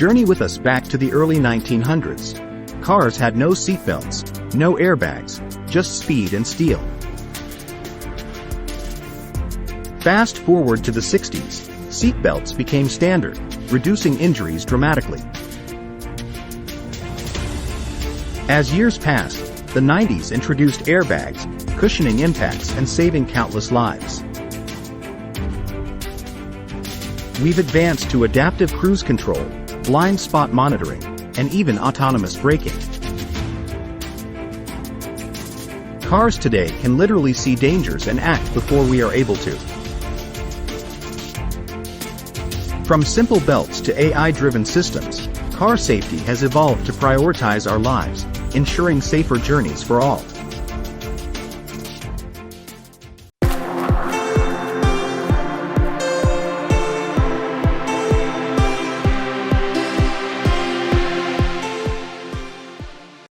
Journey with us back to the early 1900s. Cars had no seatbelts, no airbags, just speed and steel. Fast forward to the 60s, seatbelts became standard, reducing injuries dramatically. As years passed, the 90s introduced airbags, cushioning impacts and saving countless lives. We've advanced to adaptive cruise control, blind spot monitoring, and even autonomous braking. Cars today can literally see dangers and act before we are able to. From simple belts to AI-driven systems, car safety has evolved to prioritize our lives, ensuring safer journeys for all.